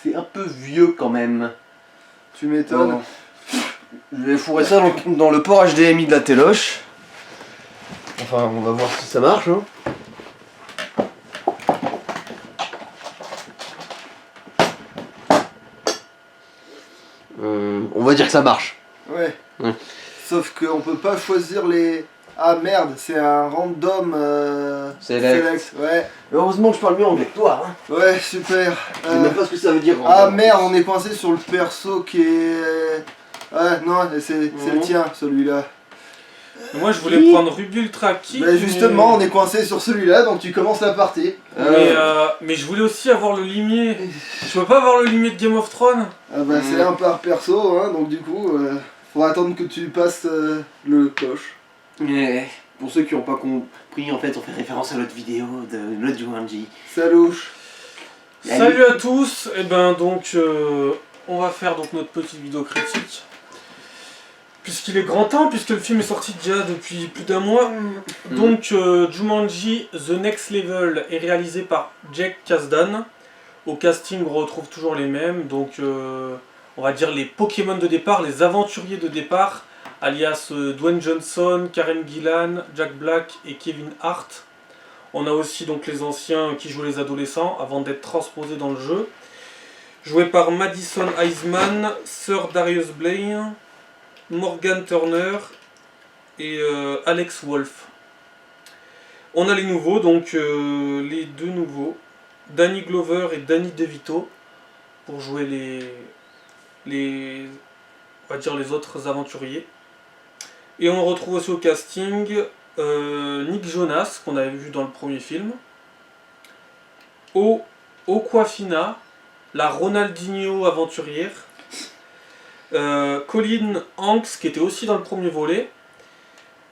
c'est un peu vieux quand même. Tu m'étonnes. Je vais fourrer ça dans le port HDMI de la téloche. Enfin, on va voir si ça marche. Hein. On va dire que ça marche. Ouais. Sauf qu'on peut pas choisir les... Ah merde, c'est un random Select. Ouais. Heureusement que je parle mieux anglais que toi. Hein. Ouais, super. Je sais même pas ce que ça veut dire. Ah merde, on est coincé sur le perso qui est... Ouais, non, c'est le tien, celui-là. Moi je voulais prendre Ruby Ultra Kick. Bah justement, on est coincé sur celui-là, donc tu commences la partie. Mais je voulais aussi avoir le limier. Je peux pas avoir le limier de Game of Thrones? Ah bah c'est un par perso, hein, donc du coup, faudra attendre que tu passes le coche. Et pour ceux qui n'ont pas compris, en fait, on fait référence à l'autre vidéo de l'autre Jumanji. Salouche. Salut à tous. Et ben donc, on va faire donc notre petite vidéo critique. Puisqu'il est grand temps, puisque le film est sorti déjà depuis plus d'un mois. Donc Jumanji The Next Level est réalisé par Jake Kasdan. Au casting on retrouve toujours les mêmes, donc on va dire les Pokémon de départ, les aventuriers de départ, alias Dwayne Johnson, Karen Gillan, Jack Black et Kevin Hart. On a aussi donc les anciens qui jouent les adolescents avant d'être transposés dans le jeu. Joués par Madison Iseman, Sir Darius Blay, Morgan Turner et Alex Wolff. On a les nouveaux, donc les deux nouveaux, Danny Glover et Danny DeVito, pour jouer on va dire les autres aventuriers. Et on retrouve aussi au casting Nick Jonas, qu'on avait vu dans le premier film, Awkwafina, la Ronaldinho aventurière, Colin Hanks, qui était aussi dans le premier volet,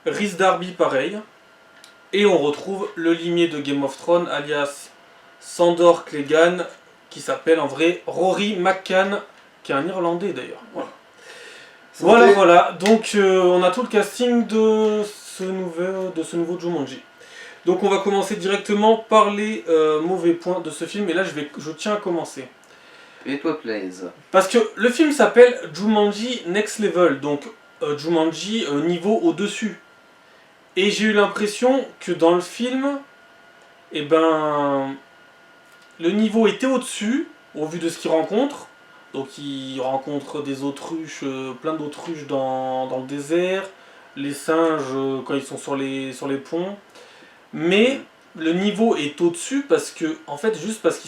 Rhys Darby pareil, et on retrouve le limier de Game of Thrones, alias Sandor Clegane, qui s'appelle en vrai Rory McCann, qui est un Irlandais d'ailleurs. Voilà. Donc on a tout le casting de ce nouveau Jumanji. Donc on va commencer directement par les mauvais points de ce film, et là je tiens à commencer. Et toi, plaise. Parce que le film s'appelle Jumanji Next Level, donc Jumanji niveau au-dessus. Et j'ai eu l'impression que dans le film, eh ben, le niveau était au-dessus, au vu de ce qu'il rencontre. Donc il rencontre des autruches, plein d'autruches dans le désert, les singes quand ils sont sur les ponts. Mais le niveau est au-dessus parce que, en fait, juste parce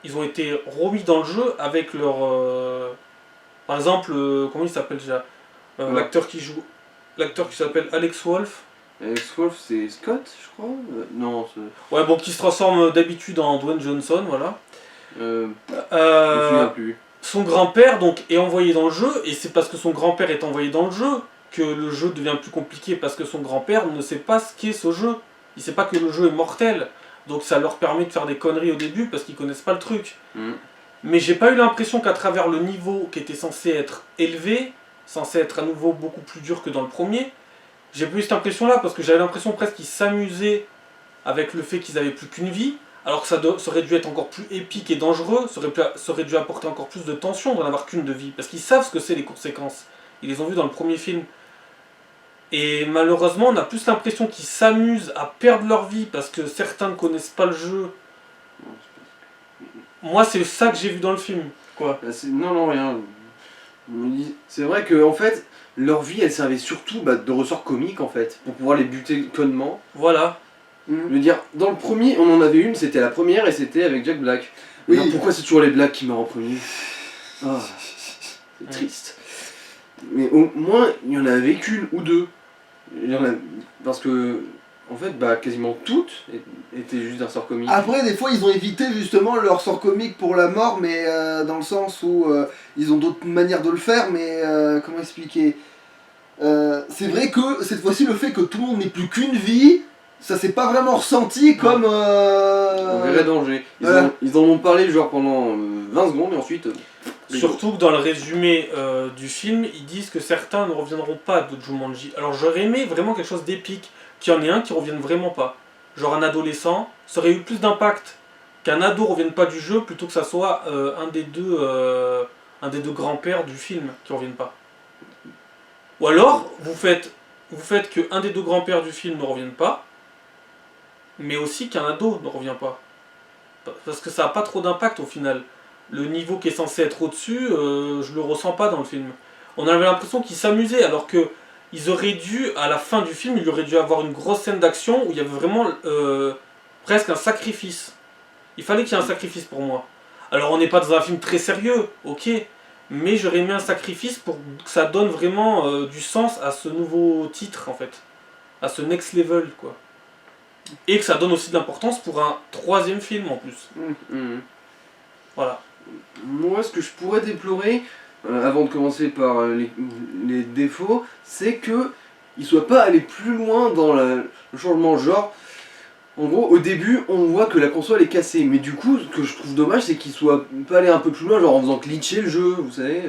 ils ont été remis dans le jeu avec leur... par exemple, comment il s'appelle déjà l'acteur qui s'appelle Alex Wolff. Alex Wolff, c'est Scott, je crois. Non, c'est... Ouais, bon, qui se transforme d'habitude en Dwayne Johnson, voilà. Je me souviens plus. Son grand-père donc est envoyé dans le jeu, et c'est parce que son grand-père est envoyé dans le jeu que le jeu devient plus compliqué, parce que son grand-père ne sait pas ce qu'est ce jeu. Il sait pas que le jeu est mortel. Donc ça leur permet de faire des conneries au début parce qu'ils connaissent pas le truc. Mais j'ai pas eu l'impression qu'à travers le niveau qui était censé être élevé, censé être à nouveau beaucoup plus dur que dans le premier, j'ai pas eu cette impression là parce que j'avais l'impression presque qu'ils s'amusaient avec le fait qu'ils avaient plus qu'une vie, alors que ça aurait dû être encore plus épique et dangereux, ça aurait dû apporter encore plus de tension d'en avoir qu'une de vie, parce qu'ils savent ce que c'est les conséquences. Ils les ont vues dans le premier film. Et malheureusement, on a plus l'impression qu'ils s'amusent à perdre leur vie parce que certains ne connaissent pas le jeu. Moi, c'est ça que j'ai vu dans le film. Quoi? Non, rien. C'est vrai que, en fait, leur vie, elle servait surtout de ressort comique, en fait, pour pouvoir les buter connement. Voilà. Je veux dire, dans le premier, on en avait une, c'était la première, et c'était avec Jack Black. Oui. Alors, pourquoi c'est toujours les Blacks qui meurent en premier? C'est triste. Mais au moins, il y en avait qu'une ou deux. Parce que, en fait, quasiment toutes étaient juste d'un sort comique. Après, des fois, ils ont évité justement leur sort comique pour la mort, mais dans le sens où ils ont d'autres manières de le faire, mais comment expliquer c'est vrai que cette fois-ci, le fait que tout le monde n'ait plus qu'une vie, ça s'est pas vraiment ressenti comme... Un vrai danger. Ils en ont parlé genre pendant 20 secondes et ensuite... Surtout que dans le résumé du film, ils disent que certains ne reviendront pas de Jumanji. Alors j'aurais aimé vraiment quelque chose d'épique, qu'il y en ait un qui revienne vraiment pas. Genre un adolescent, ça aurait eu plus d'impact qu'un ado revienne pas du jeu plutôt que ça soit un des deux grands-pères du film qui revienne pas. Ou alors, vous faites que un des deux grands-pères du film ne revienne pas, mais aussi qu'un ado ne revient pas. Parce que ça n'a pas trop d'impact au final. Le niveau qui est censé être au-dessus, je le ressens pas dans le film. On avait l'impression qu'ils s'amusaient, alors que ils auraient dû, à la fin du film, il aurait dû avoir une grosse scène d'action où il y avait vraiment presque un sacrifice. Il fallait qu'il y ait un sacrifice pour moi. Alors on n'est pas dans un film très sérieux, ok, mais j'aurais aimé un sacrifice pour que ça donne vraiment du sens à ce nouveau titre en fait. À ce next level quoi. Et que ça donne aussi de l'importance pour un troisième film en plus. Voilà. Moi, ce que je pourrais déplorer, avant de commencer par les défauts, c'est que il soit pas allé plus loin dans le changement de genre. En gros, au début, on voit que la console est cassée, mais du coup, ce que je trouve dommage, c'est qu'il soit pas allé un peu plus loin, genre en faisant glitcher le jeu, vous savez.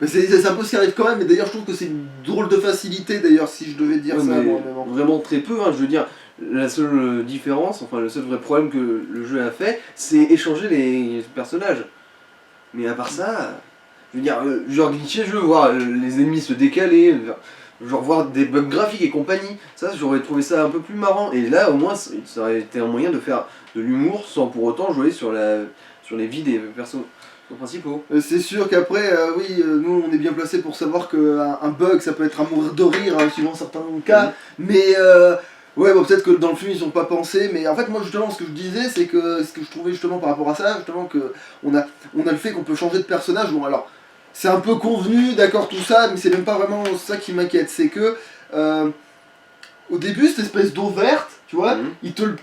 Mais c'est un peu ce qui arrive quand même, mais d'ailleurs je trouve que c'est une drôle de facilité d'ailleurs si je devais dire Ouais, ça. mais Moi, mais bon. vraiment très peu, hein, je veux dire, la seule différence, enfin le seul vrai problème que le jeu a fait, c'est échanger les personnages. Mais à part ça, je veux dire, genre glitcher le jeu, voir les ennemis se décaler, genre voir des bugs graphiques et compagnie, ça j'aurais trouvé ça un peu plus marrant. Et là au moins ça aurait été un moyen de faire de l'humour sans pour autant jouer sur les vies des persos principaux. C'est sûr qu'après, oui, nous on est bien placé pour savoir qu'un bug ça peut être un mourir de rire suivant certains cas, mais ouais, bon, peut-être que dans le film ils ont pas pensé, mais en fait moi justement ce que je disais c'est que ce que je trouvais justement par rapport à ça, justement que on a le fait qu'on peut changer de personnage, bon alors c'est un peu convenu, d'accord tout ça, mais c'est même pas vraiment ça qui m'inquiète, c'est que au début cette espèce d'eau verte, tu vois, il te le...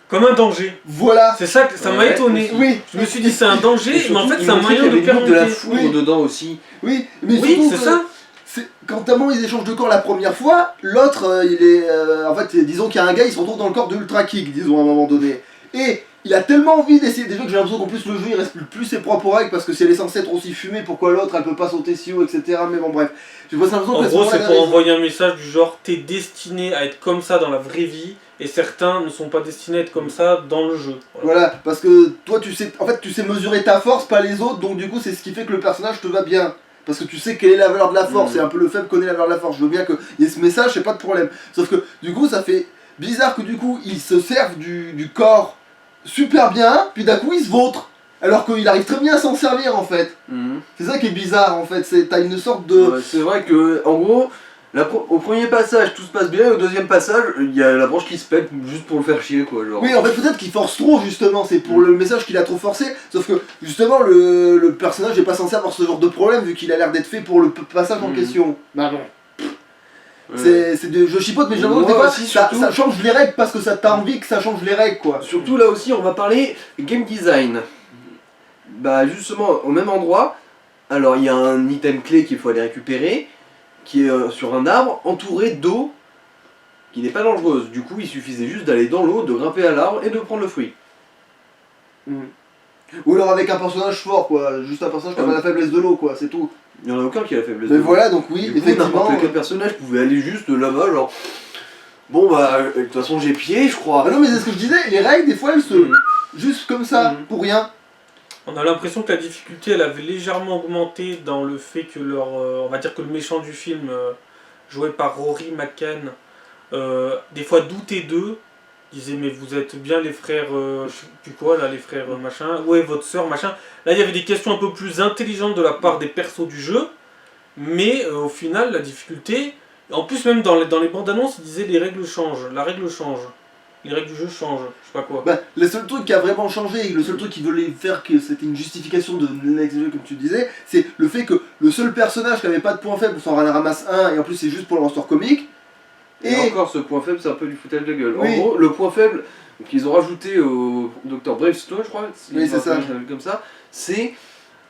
Comme un danger. Voilà. C'est ça que ça m'a Ouais, étonné. Oui. Je me suis dit c'est un danger, mais en fait c'est un moyen de de faire de la monter. foudre Oui. dedans aussi. Oui, mais Oui, surtout c'est que ça. quand tellement ils échangent de corps la première fois, l'autre il est... en fait, disons qu'il y a un gars, il se retrouve dans le corps de Ultra Kick, disons à un moment donné. Et il a tellement envie d'essayer, déjà que j'ai l'impression qu'en plus le jeu il respecte plus ses propres règles parce que si elle est censée être aussi fumée, pourquoi l'autre elle peut pas sauter si haut, etc. Mais bon bref, j'ai pas l'impression En que gros, c'est pour envoyer un message du genre t'es destiné à être comme ça dans la vraie vie et certains ne sont pas destinés à être comme ça dans le jeu. Voilà, parce que toi tu sais, en fait tu sais mesurer ta force, pas les autres, donc du coup c'est ce qui fait que le personnage te va bien. Parce que tu sais quelle est la valeur de la force, et un peu le faible connaît la valeur de la force. Je veux bien qu'il y ait ce message, c'est pas de problème. Sauf que du coup ça fait bizarre que du coup ils se servent du corps super bien, puis d'un coup ils se vautrent. Alors qu'il arrive très bien à s'en servir en fait. C'est ça qui est bizarre en fait, t'as une sorte de... Ouais, c'est vrai que, en gros, au premier passage tout se passe bien, et au deuxième passage, il y a la branche qui se pète juste pour le faire chier quoi. Genre. Oui, en fait, peut-être qu'il force trop, justement, c'est pour le message qu'il a trop forcé, sauf que, justement, le personnage n'est pas censé avoir ce genre de problème, vu qu'il a l'air d'être fait pour le passage en question. Bah non. Ouais. Je chipote, mais j'ai l'impression que Moi des fois, aussi, ça surtout. change les règles parce que ça t'a envie que ça change les règles, quoi. Surtout là aussi, on va parler game design. Bah justement, au même endroit, alors il y a un item clé qu'il faut aller récupérer, qui est sur un arbre, entouré d'eau, qui n'est pas dangereuse. Du coup, il suffisait juste d'aller dans l'eau, de grimper à l'arbre et de prendre le fruit. Ou alors avec un personnage fort, quoi. Juste un personnage qui a la faiblesse de l'eau, quoi, c'est tout. Il n'y en a aucun qui a la faiblesse Mais de l'eau. voilà, donc oui, Du coup, effectivement. n'importe quel personnage pouvait aller juste là-bas, genre... Bon bah, de toute façon j'ai pied, je crois. Ah non, mais c'est ce que je disais, les règles, des fois, elles se... Juste comme ça, pour rien. On a l'impression que la difficulté elle avait légèrement augmenté dans le fait que on va dire que le méchant du film, joué par Rory McCann, des fois doutait d'eux, disait mais vous êtes bien les frères, je sais plus quoi là, les frères machin, ouais votre soeur machin. Là il y avait des questions un peu plus intelligentes de la part des persos du jeu, mais au final la difficulté, en plus même dans les bandes annonces ils disaient les règles changent, la règle change. Les règles du jeu changent, je sais pas quoi. Bah, le seul truc qui a vraiment changé, et le seul truc qui voulait faire que c'était une justification de Next Gen, comme tu disais, c'est le fait que le seul personnage qui avait pas de point faible s'en ramasse un, et en plus c'est juste pour le roster comique. Et encore, ce point faible, c'est un peu du foutage de gueule. Oui. En gros, le point faible qu'ils ont rajouté au Dr. Bravestone, je crois, Oui, c'est ça. Comme ça, c'est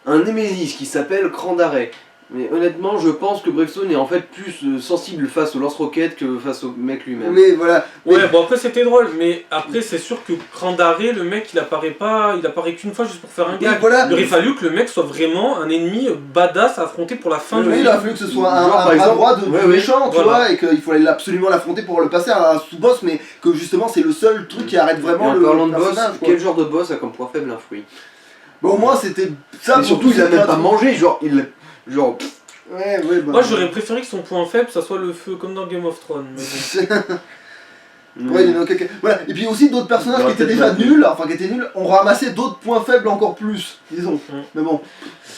un Némésis qui s'appelle Cran d'arrêt. Mais honnêtement, je pense que Bravestone est en fait plus sensible face au lance-roquettes que face au mec lui-même. Mais voilà. Ouais, bon après c'était drôle, mais après c'est sûr que Randare, le mec il apparaît qu'une fois juste pour faire un gag. voilà. Il aurait fallu que le mec soit vraiment un ennemi badass à affronter pour la fin du Oui, il film. a fallu que ce soit Genre, un par exemple, bras droit du méchant, tu voilà. vois, et qu'il fallait absolument l'affronter pour le passer à un sous-boss, mais que justement c'est le seul truc qui arrête Et vraiment en le parlant de boss, personnage. Quoi. quel genre de boss a comme point faible un fruit? Bon, au moins c'était ça. Et surtout, il a même pas mangé, genre, genre, Ouais, bah. Moi j'aurais préféré que son point faible ça soit le feu comme dans Game of Thrones. Mais bon. Ouais, il y en a quelques... Voilà. Et puis aussi d'autres personnages Il y qui aura étaient peut-être déjà pas nuls, enfin qui étaient nuls, ont ramassé d'autres points faibles encore plus, disons. Mais bon.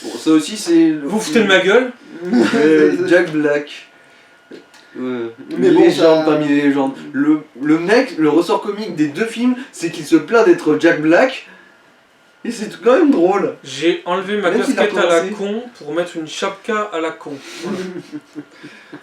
Bon, ça aussi, c'est. Vous foutez de ma gueule? Jack Black. Mais bon, Légende ça- parmi les légendes. Le mec, le ressort comique des deux films, c'est qu'il se plaint d'être Jack Black. Et c'est quand même drôle. J'ai enlevé ma Même s'il a casquette à la commencé. con pour mettre une chapka à la con. Voilà. Vous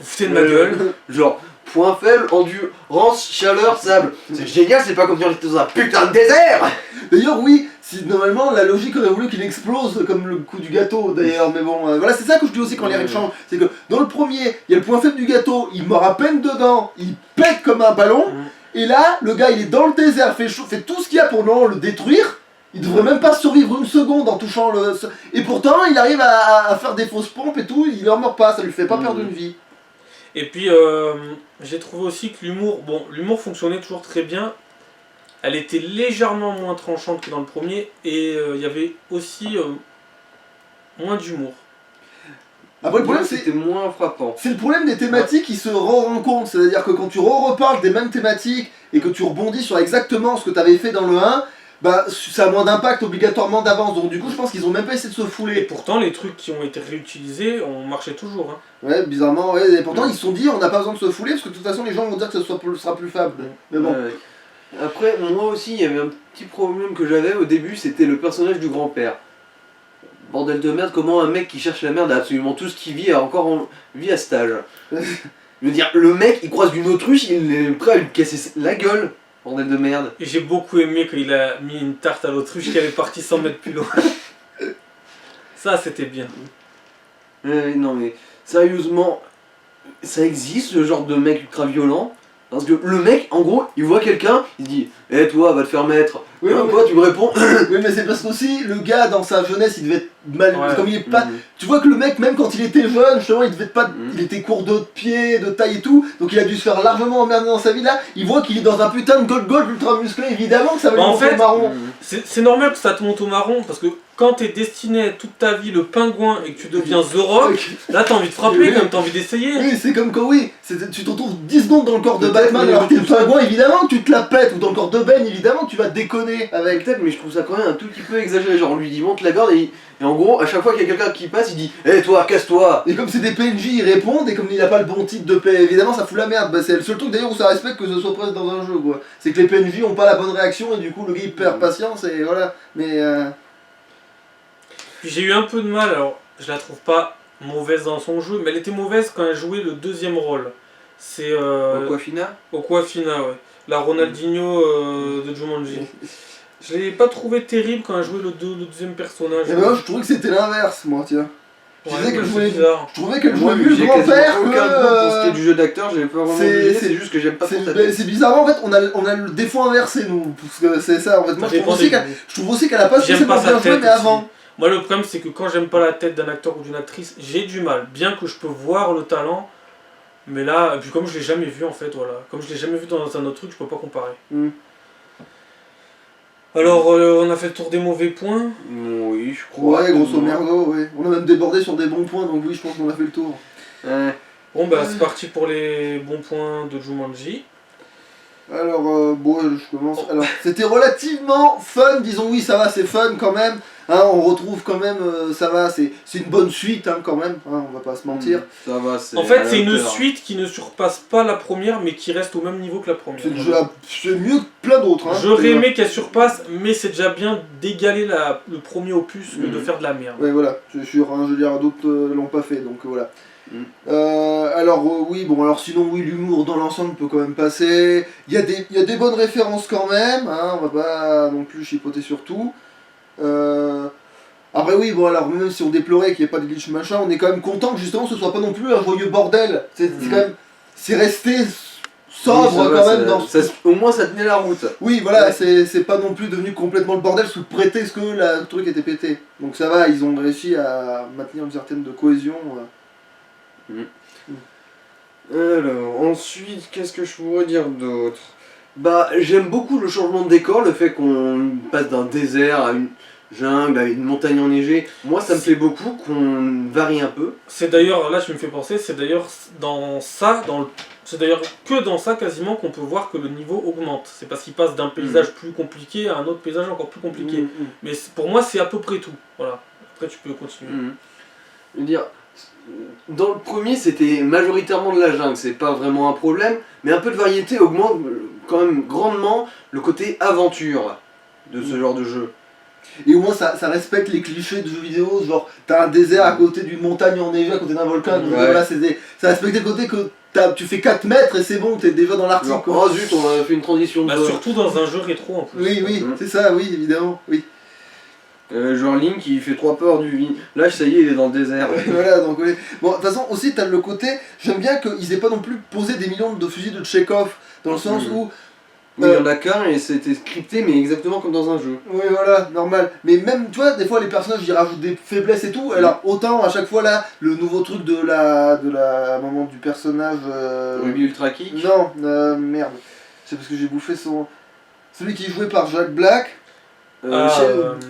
foutez de ma gueule? Genre, point faible, endurance, chaleur, sable. C'est génial, c'est pas comme si on était dans un putain de désert. D'ailleurs, oui, si normalement la logique aurait voulu qu'il explose comme le coup du gâteau d'ailleurs, mais bon, voilà, c'est ça que je dis aussi quand les règles changent. C'est que dans le premier, il y a le point faible du gâteau, il mord à peine dedans, il pète comme un ballon, et là, le gars il est dans le désert, fait chaud, fait tout ce qu'il y a pour non le détruire. Il devrait même pas survivre une seconde en touchant le. Et pourtant, il arrive à faire des fausses pompes et tout, il en meurt pas, ça lui fait pas perdre une vie. Et puis j'ai trouvé aussi que l'humour fonctionnait toujours très bien. Elle était légèrement moins tranchante que dans le premier et il y avait aussi moins d'humour. Après, le problème, c'était moins frappant. c'est le problème des thématiques qui se rencontrent. C'est-à-dire que quand tu reparles des mêmes thématiques et que tu rebondis sur exactement ce que tu avais fait dans le 1, bah ça a moins d'impact obligatoirement d'avance. Donc du coup, je pense qu'ils ont même pas essayé de se Et fouler. pourtant les trucs qui ont été réutilisés ont marché toujours. Hein. Ouais, bizarrement, ouais. Et pourtant, ils se sont dit, on n'a pas besoin de se fouler parce que de toute façon, les gens vont dire que ce sera plus faible. Mais bon. Ouais. Après, moi aussi, il y avait un petit problème que j'avais au début, c'était le personnage du grand-père. Bordel de merde, comment un mec qui cherche la merde a absolument tout ce qu'il vit, vit à cet âge. Je veux dire, le mec, il croise une autruche, il est prêt à lui casser la gueule. Bordel de merde. Et j'ai beaucoup aimé quand il a mis une tarte à l'autruche qui avait parti 100 mètres plus loin. Ça c'était bien. Non mais, sérieusement, ça existe ce genre de mec ultra violent? Parce que le mec, en gros, il voit quelqu'un, il dit Eh toi, va te faire mettre. Oui, Hein, mais- quoi, tu me réponds Oui, mais c'est parce qu'aussi, le gars, dans sa jeunesse, il devait être mal. Ouais. Comme il est pas. Mhm. Tu vois que le mec, même quand il était jeune, justement, il devait être pas. Mhm. Il était court de pied, de taille et tout, donc il a dû se faire largement emmerder dans sa vie là. Il voit qu'il est dans un putain de gold ultra musclé, évidemment que ça va lui En montrer fait- le marron. C'est normal que ça te monte au marron parce que quand t'es destiné à être toute ta vie le pingouin et que tu deviens The Rock, là t'as envie de frapper Oui. quand même, t'as envie d'essayer. Oui, c'est comme quand oui, tu te retrouves 10 secondes dans le corps de Peut-être, Batman mais alors que t'es le tout ça- pingouin, évidemment que tu te la pètes, ou dans le corps de Ben, évidemment que tu vas te déconner avec. Peut-être, mais je trouve ça quand même un tout petit peu exagéré. Genre, on lui dit monte la corde et en gros, à chaque fois qu'il y a quelqu'un qui passe, il dit Eh toi, casse-toi. Et comme c'est des PNJ, ils répondent, et comme il a pas le bon type de paix, évidemment ça fout la merde. Bah, c'est le seul truc d'ailleurs où ça respecte que ce soit presque dans un jeu quoi. C'est que les PNJ ont pas la bonne réaction et du coup le gars il perd patience et voilà. Mais Puis j'ai eu un peu de mal, alors je la trouve pas mauvaise dans son jeu, mais elle était mauvaise quand elle jouait le deuxième rôle. C'est Aquafina Aquafina, ouais. La Ronaldinho de Jumanji. Je l'ai pas trouvé terrible quand elle jouait le deuxième personnage. et moi je trouvais que c'était l'inverse moi tiens. Je Ouais, disais qu'elle c'est jouait. bizarre. Je trouvais qu'elle Moi, jouait vu mieux que le j'ai grand-père quasiment aucun goût pour ce qui est que. du jeu d'acteur, j'ai pas vraiment c'est- jugé, c'est- c'est juste que j'aime pas trop sa C'est tête. c'est bizarrement en fait on a le défaut inversé nous parce que c'est ça en fait moi Ça dépend des goûts. je trouve aussi qu'elle a pas J'aime spécialement pas sa bien joué tête mais aussi. avant. Moi le problème c'est que quand j'aime pas la tête d'un acteur ou d'une actrice, j'ai du mal. Bien que je peux voir le talent, mais là, et puis comme je l'ai jamais vu en fait, voilà. Comme je l'ai jamais vu dans un autre truc, je peux pas comparer. Mm. Alors on a fait le tour des mauvais points. Oui, je crois. Ouais grosso merdo ouais. On a même débordé sur des bons points donc oui je pense qu'on a fait le tour. Bon bah c'est parti pour les bons points de Jumanji. Alors, bon, je commence. Alors, c'était relativement fun, disons, oui, ça va, c'est fun quand même. Hein, on retrouve quand même, ça va, c'est une bonne suite hein, quand même, hein, on va pas se mentir. Ça va, c'est. En fait à c'est la une hauteur. suite qui ne surpasse pas la première mais qui reste au même niveau que la première. C'est mieux que plein d'autres. Hein. J'aurais aimé qu'elle surpasse, mais c'est déjà bien d'égaler le premier opus que de faire de la merde. Ouais, voilà, je suis sûr, hein, je veux dire, d'autres l'ont pas fait, donc voilà. Mm. Alors, oui, bon, alors sinon, oui, l'humour dans l'ensemble peut quand même passer. Il y a des bonnes références quand même, hein, on va pas non plus chipoter sur tout. Après oui, bon alors même si on déplorait qu'il n'y ait pas de glitch machin, on est quand même content que justement ce soit pas non plus un joyeux bordel. C'est quand même, c'est resté sobre Oui, ça va, quand même dans... au moins ça tenait la route. Oui voilà, Ouais. c'est pas non plus devenu complètement le bordel sous prétexte que le truc était pété. Donc ça va, ils ont réussi à maintenir une certaine de cohésion. Alors, ensuite, qu'est-ce que je pourrais dire d'autre? Bah, j'aime beaucoup le changement de décor, le fait qu'on passe d'un désert à une jungle, à une montagne enneigée. Moi, ça me plaît beaucoup qu'on varie un peu. C'est d'ailleurs, là je me fais penser, c'est d'ailleurs dans ça, c'est d'ailleurs que dans ça quasiment qu'on peut voir que le niveau augmente. C'est parce qu'il passe d'un paysage plus compliqué à un autre paysage encore plus compliqué. Mais pour moi c'est à peu près tout. Voilà. Après tu peux continuer. Je veux dire, dans le premier, c'était majoritairement de la jungle, c'est pas vraiment un problème, mais un peu de variété augmente quand même grandement le côté aventure de ce genre de jeu. Et au moins ça respecte les clichés de jeux vidéo, genre t'as un désert à côté d'une montagne enneigée, à côté d'un volcan, donc Ouais. voilà, ça respecte le côté que tu fais 4 mètres et c'est bon, t'es déjà dans l'Arctique. Genre, Quoi. oh zut, on a fait une transition Bah, de... surtout dans un jeu rétro en plus. Oui, c'est ça, oui, évidemment, oui. Genre Link qui fait 3 peurs du vide. Là, ça y est, il est dans le désert. Voilà, donc oui. Bon, de toute façon, aussi, t'as le côté, j'aime bien qu'ils aient pas non plus posé des millions de fusils de Chekhov, dans le sens où... Oui, il y en a qu'un et c'était scripté, mais exactement comme dans un jeu. Oui, voilà, normal. Mais même, tu vois, des fois, les personnages, ils rajoutent des faiblesses et tout. Alors, autant, à chaque fois, là, le nouveau truc de la maman du personnage... Ruby Ultra Kick. Non, merde. C'est parce que j'ai bouffé son... Celui qui est joué par Jack Black.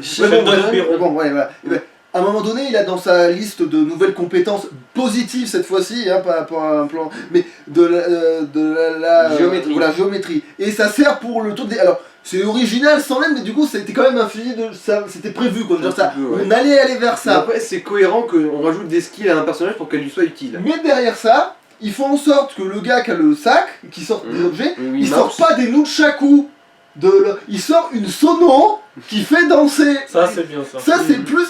Sheldon Oberon. Bon, ouais, voilà. Et ben, à un moment donné, il a dans sa liste de nouvelles compétences positives cette fois-ci, hein, par rapport à un plan, mais de la Géométrie. Voilà, géométrie. Et ça sert pour le truc des. Alors, c'est original sans l'aide, mais du coup, c'était quand même un fusil de. C'était prévu, quoi. Je veux dire, ça, Un petit peu, ouais. on allait aller vers Mais ça. après, c'est cohérent qu'on rajoute des skills à un personnage pour qu'elle lui soit utile. Mais derrière ça, ils font en sorte que le gars qui a le sac, qui sort des objets, Oui, il mouse. sort pas des nunchaku. Il sort une sono qui fait danser. Ça c'est bien ça. Ça, c'est plus.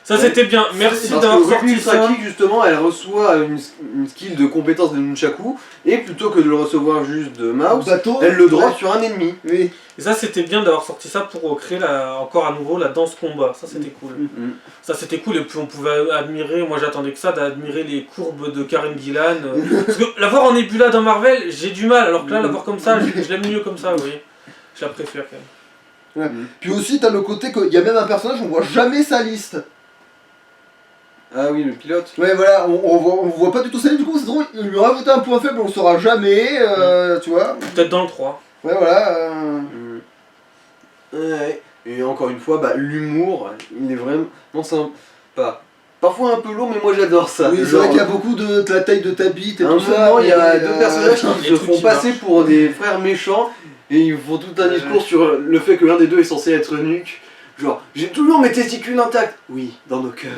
Ça c'était bien. Merci Parce d'avoir que Ruby sorti Ultra ça. Kick, justement, elle reçoit une skill de compétence de Nunchaku, et plutôt que de le recevoir juste de mouse, Bateau. elle le drop Ouais. sur un ennemi. Oui. Et ça c'était bien d'avoir sorti ça pour créer encore à nouveau la danse combat. Ça c'était cool. Ça c'était cool et puis on pouvait admirer, moi j'attendais que ça, d'admirer les courbes de Karen Gillan. Parce que l'avoir en Nebula dans Marvel, j'ai du mal, alors que là l'avoir comme ça, je l'aime mieux comme ça, vous voyez. Je la préfère quand même. Puis aussi, t'as le côté qu'il y a même un personnage, on voit jamais sa liste. Ah oui, le pilote. Ouais, voilà, on voit pas du tout sa liste, du coup, c'est drôle, il lui a rajouté un point faible, on le saura jamais, tu vois. Peut-être dans le 3. Ouais, voilà. Ouais. Et encore une fois, bah, l'humour, il est vraiment sympa. Parfois un peu lourd, mais moi j'adore ça. Oui, c'est Genre, vrai qu'il y a beaucoup de la taille de ta bite et à un tout ça. moment, il y a mais, deux personnages qui les se trucs font qui passer marchent. pour des frères méchants, et ils font tout un discours sur le fait que l'un des deux est censé être nuque. Genre, j'ai toujours mes testicules intacts. Oui, dans nos cœurs.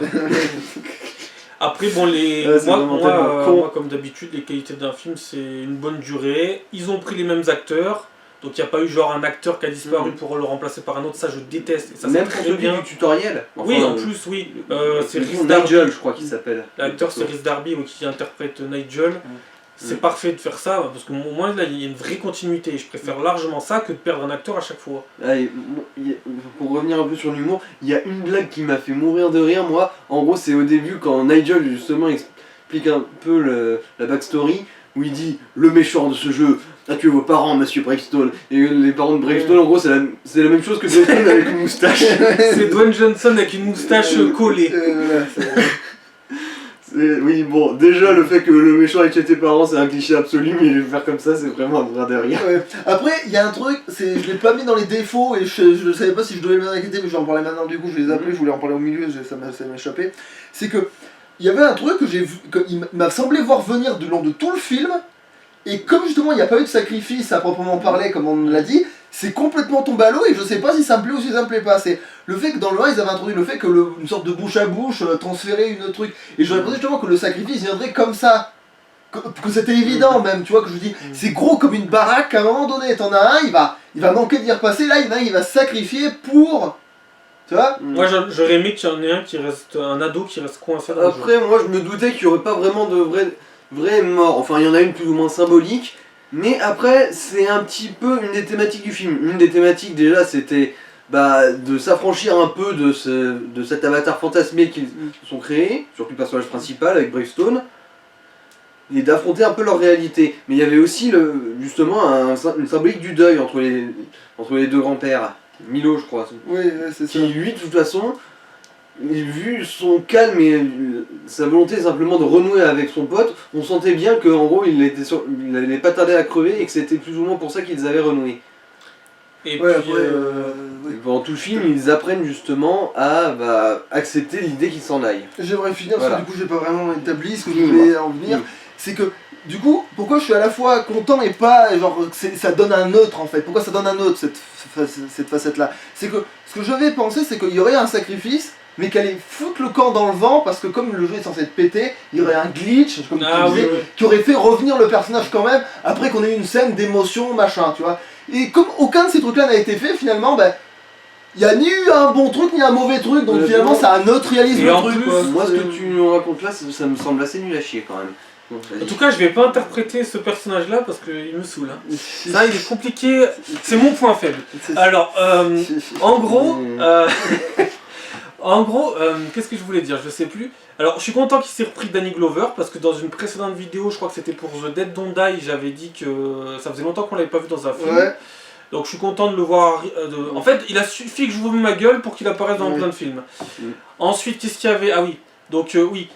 Après, bon, c'est vraiment tellement con. moi, comme d'habitude, les qualités d'un film, c'est une bonne durée. Ils ont pris les mêmes acteurs, donc il n'y a pas eu genre un acteur qui a disparu pour le remplacer par un autre. Ça, je déteste. Et ça, Même c'est pour très celui bien. du tutoriel. Oui, Enfin, en plus, oui. C'est Rhys Nigel, Darby. je crois qu'il s'appelle. L'acteur, c'est Rhys Darby qui interprète Nigel. C'est parfait de faire ça, parce qu'au moins, là, il y a une vraie continuité. Je préfère largement ça que de perdre un acteur à chaque fois. Allez, pour revenir un peu sur l'humour, il y a une blague qui m'a fait mourir de rire, moi. En gros, c'est au début quand Nigel, justement, explique un peu la backstory, où il dit « Le méchant de ce jeu a tué vos parents, monsieur Bravestone. » Et les parents de Bravestone, en gros, c'est la même chose que Bravestone avec une moustache. C'est Dwayne Johnson avec une moustache collée. Voilà, Oui, bon, déjà, le fait que le méchant ait tué tes parents, c'est un cliché absolu, mais le faire comme ça, c'est vraiment un bras de rire. ouais. Après, il y a un truc, je l'ai pas mis dans les défauts et je ne savais pas si je devais le mettre dans les qualités, mais je vais en parler maintenant, du coup, je vais les appeler, je voulais en parler au milieu, ça m'a échappé. C'est que, il y avait un truc que il m'a semblé voir venir du long de tout le film, et comme justement il n'y a pas eu de sacrifice à proprement parler, comme on l'a dit, c'est complètement tombé à l'eau et je sais pas si ça me plaît ou si ça me plaît pas. C'est le fait que dans le 1 ils avaient introduit le fait que une sorte de bouche à bouche transférer une truc. Et j'aurais pensé justement que le sacrifice viendrait comme ça. Que c'était évident même, tu vois, que je vous dis, c'est gros comme une baraque, à un moment donné, t'en as un, il va manquer d'y repasser, là il y en a un, il va se sacrifier pour. Tu vois. Moi, j'aurais aimé qu'il y en ait un ado qui reste coincé dans le jeu. Après, moi, je me doutais qu'il n'y aurait pas vraiment de vraie mort. Enfin, il y en a une plus ou moins symbolique. Mais après, c'est un petit peu une des thématiques du film. Une des thématiques, déjà, c'était de s'affranchir un peu de cet avatar fantasmé qu'ils se sont créés, surtout le personnage principal avec Bravestone, et d'affronter un peu leur réalité. Mais il y avait aussi justement une symbolique du deuil entre les deux grands-pères, Milo je crois, Oui, ouais, c'est ça. qui lui de toute façon, vu son calme et sa volonté simplement de renouer avec son pote, on sentait bien qu'en gros il n'allait pas tarder à crever et que c'était plus ou moins pour ça qu'ils avaient renoué. Et Ouais, puis, après, Et pendant tout le film, ils apprennent justement à accepter l'idée qu'ils s'en aillent. J'aimerais finir Voilà. parce que du coup j'ai pas vraiment établi ce que je Dis-moi. voulais en venir. C'est que du coup, pourquoi je suis à la fois content et pas genre ça donne un neutre en fait. Pourquoi ça donne un neutre cette facette là. C'est que ce que j'avais pensé c'est qu'il y aurait un sacrifice mais qu'elle allait foutre le camp dans le vent parce que comme le jeu est censé être pété, il y aurait un glitch, comme tu disais, qui aurait fait revenir le personnage quand même après qu'on ait eu une scène d'émotion machin, tu vois. Et comme aucun de ces trucs là n'a été fait finalement, il n'y a ni eu un bon truc ni un mauvais truc, donc Ouais, finalement bon. ça neutralise Et le en truc. plus, quoi. Moi, ce que tu nous racontes là, ça me semble assez nul à chier quand même. Bon, vas-y. En tout cas, je vais pas interpréter ce personnage-là parce qu'il me saoule. Hein. C'est Ça, il est compliqué. C'est mon point faible. c'est- Alors, en gros, Mm. qu'est-ce que je voulais dire? Je sais plus. Alors, je suis content qu'il s'est repris Danny Glover parce que dans une précédente vidéo, je crois que c'était pour The Dead Don't Die, j'avais dit que ça faisait longtemps qu'on l'avait pas vu dans un film. Ouais. Donc, je suis content de le voir. En fait, il a suffi que je vous ma gueule pour qu'il apparaisse dans Ouais. plein de films. Mm. Ensuite, qu'est-ce qu'il y avait? Ah oui. Donc, oui.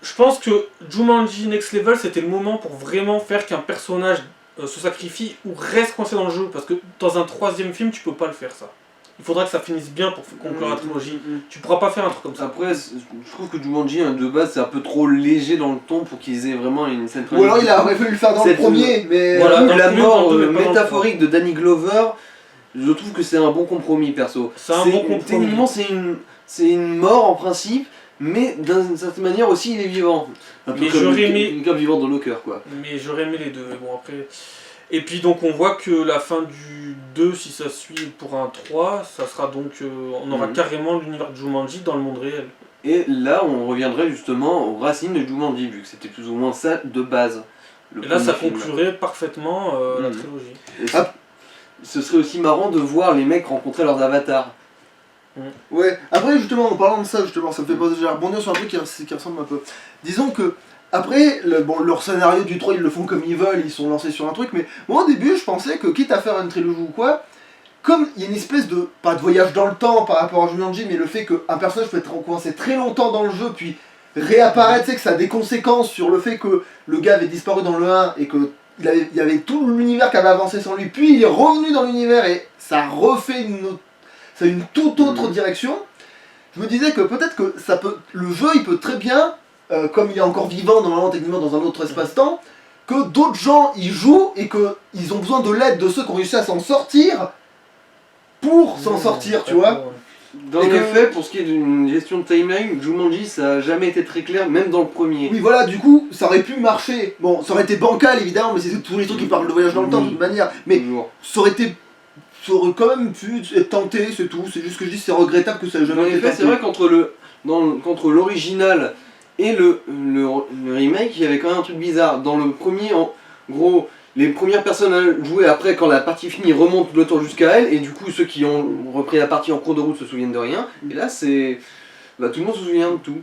Je pense que Jumanji Next Level, c'était le moment pour vraiment faire qu'un personnage se sacrifie ou reste coincé dans le jeu. Parce que dans un troisième film, tu peux pas le faire ça. Il faudra que ça finisse bien pour conclure la trilogie. Tu pourras pas faire un truc comme ça. Après, je trouve que Jumanji de base c'est un peu trop léger dans le ton pour qu'ils aient vraiment une scène. Ou alors il aurait fallu le faire dans le Cette- premier, mais Voilà, dans le la premier, mort dans le deux, mais pas dans le métaphorique de Danny Glover, je trouve que c'est un bon compromis perso. C'est un bon compromis. Techniquement, c'est une mort en principe, mais d'une certaine manière aussi il est vivant. Un peu Mais comme j'aurais aimé- une carte vivante dans nos cœurs quoi. Mais j'aurais aimé les deux. Mais bon, après. Et puis donc on voit que la fin du 2, si ça suit pour un 3, ça sera donc. On aura Mhm. carrément l'univers de Jumanji dans le monde réel. Et là, on reviendrait justement aux racines de Jumanji, vu que c'était plus ou moins ça de base. le Et là, ça premier film. conclurait parfaitement la Mhm. trilogie. Et ce serait aussi marrant de voir les mecs rencontrer leurs avatars. ouais. Après justement en parlant de ça justement, ça me fait penser à rebondir sur un truc qui ressemble un peu. Disons que après, leur scénario du 3 ils le font comme ils veulent, ils sont lancés sur un truc, mais moi au début je pensais que quitte à faire une trilogie ou quoi, comme il y a une espèce de, pas de voyage dans le temps par rapport à Jumanji, mais le fait qu'un personnage peut être coincé très longtemps dans le jeu, puis réapparaître, tu sais que ça a des conséquences sur le fait que le gars avait disparu dans le 1 et que il y avait tout l'univers qui avait avancé sans lui, puis il est revenu dans l'univers et ça refait une toute autre direction. Je me disais que peut-être que le jeu il peut très bien, comme il est encore vivant normalement techniquement dans un autre espace-temps, que d'autres gens y jouent et qu'ils ont besoin de l'aide de ceux qui ont réussi à s'en sortir pour s'en sortir, tu vois. Dans Et les que- faits, pour ce qui est d'une gestion de timeline, Jumanji ça a jamais été très clair, même dans le premier. Oui voilà, du coup ça aurait pu marcher. Bon, ça aurait été bancal évidemment, mais c'est tous les trucs qui parlent de voyage dans le temps de toute manière. Mais Toujours. ça aurait quand même pu être tenté, c'est tout. C'est juste que je dis c'est regrettable que ça ait Dans jamais les été faits, tenté. c'est vrai qu'entre l'original et le remake, il y avait quand même un truc bizarre. Dans le premier, en gros, les premières personnes à jouer après, quand la partie finie, remontent le temps jusqu'à elle, et du coup, ceux qui ont repris la partie en cours de route se souviennent de rien. Et là, c'est. Tout le monde se souvient de tout.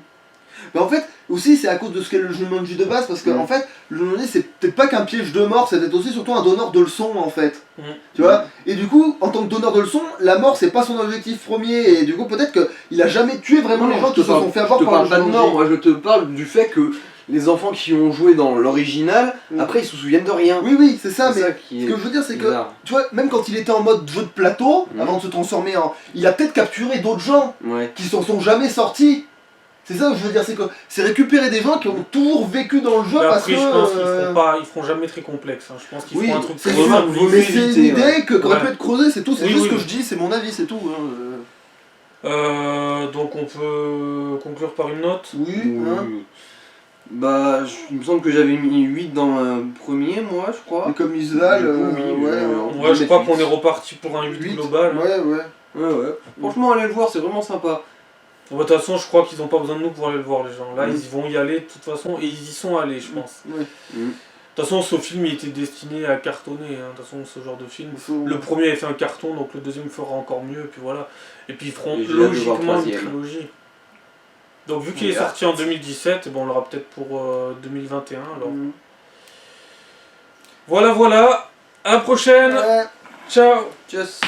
Mais en fait, aussi c'est à cause de ce qu'est le Jumanji de base, parce que Mm. en fait, le Jumanji c'est peut-être pas qu'un piège de mort, c'est peut-être aussi surtout un donneur de leçons en fait. Mm. Tu vois. Et du coup, en tant que donneur de leçons, la mort c'est pas son objectif premier, et du coup peut-être qu'il a jamais tué vraiment les gens qui se sont fait avoir Je te par parle le pas de Jumanji. mort, moi je te parle du fait que les enfants qui ont joué dans l'original, Mm. après ils se souviennent de rien. Oui, c'est ça, C'est mais ça qui ce est que je veux dire c'est que, bizarre. tu vois, même quand il était en mode jeu de plateau, Mm. avant de se transformer en... Il a peut-être capturé d'autres gens Ouais. qui s'en sont jamais sortis. C'est ça que je veux dire, c'est que c'est récupérer des gens qui ont toujours vécu dans le jeu Mais parce après, que... je pense qu'ils feront jamais très complexe. Hein. Je pense qu'ils Oui, feront un truc c'est très sûr, simple. vaut mais mieux c'est une éviter, idée ouais. que qu'aurait pu Ouais. être creusée, c'est tout, c'est Oui, juste oui, ce que oui. je dis, c'est mon avis, c'est tout. Donc on peut conclure par une note. Oui, hein. Il me semble que j'avais mis 8 dans le premier, moi, je crois. Et comme ils se valent, Du coup, oui, ouais, Ouais, je crois 8. qu'on est reparti pour un 8 8, global. Hein. ouais. Ouais. Franchement, allez le voir, c'est vraiment sympa. Bon, de toute façon, je crois qu'ils n'ont pas besoin de nous pour aller le voir, les gens. Là, Mm. ils vont y aller de toute façon, et ils y sont allés, je pense. Ouais. Mm. toute façon, ce film il était destiné à cartonner. Hein. De toute façon, ce genre de film. Le premier avait fait un carton, donc le deuxième fera encore mieux. Et puis voilà. Et puis ils feront Et j'ai hâte de voir le logiquement une troisième. trilogie. Donc vu qu'il est J'ai sorti en 2017, on l'aura peut-être pour 2021. Alors voilà, voilà. À la prochaine. Ouais. Ciao. Tchuss.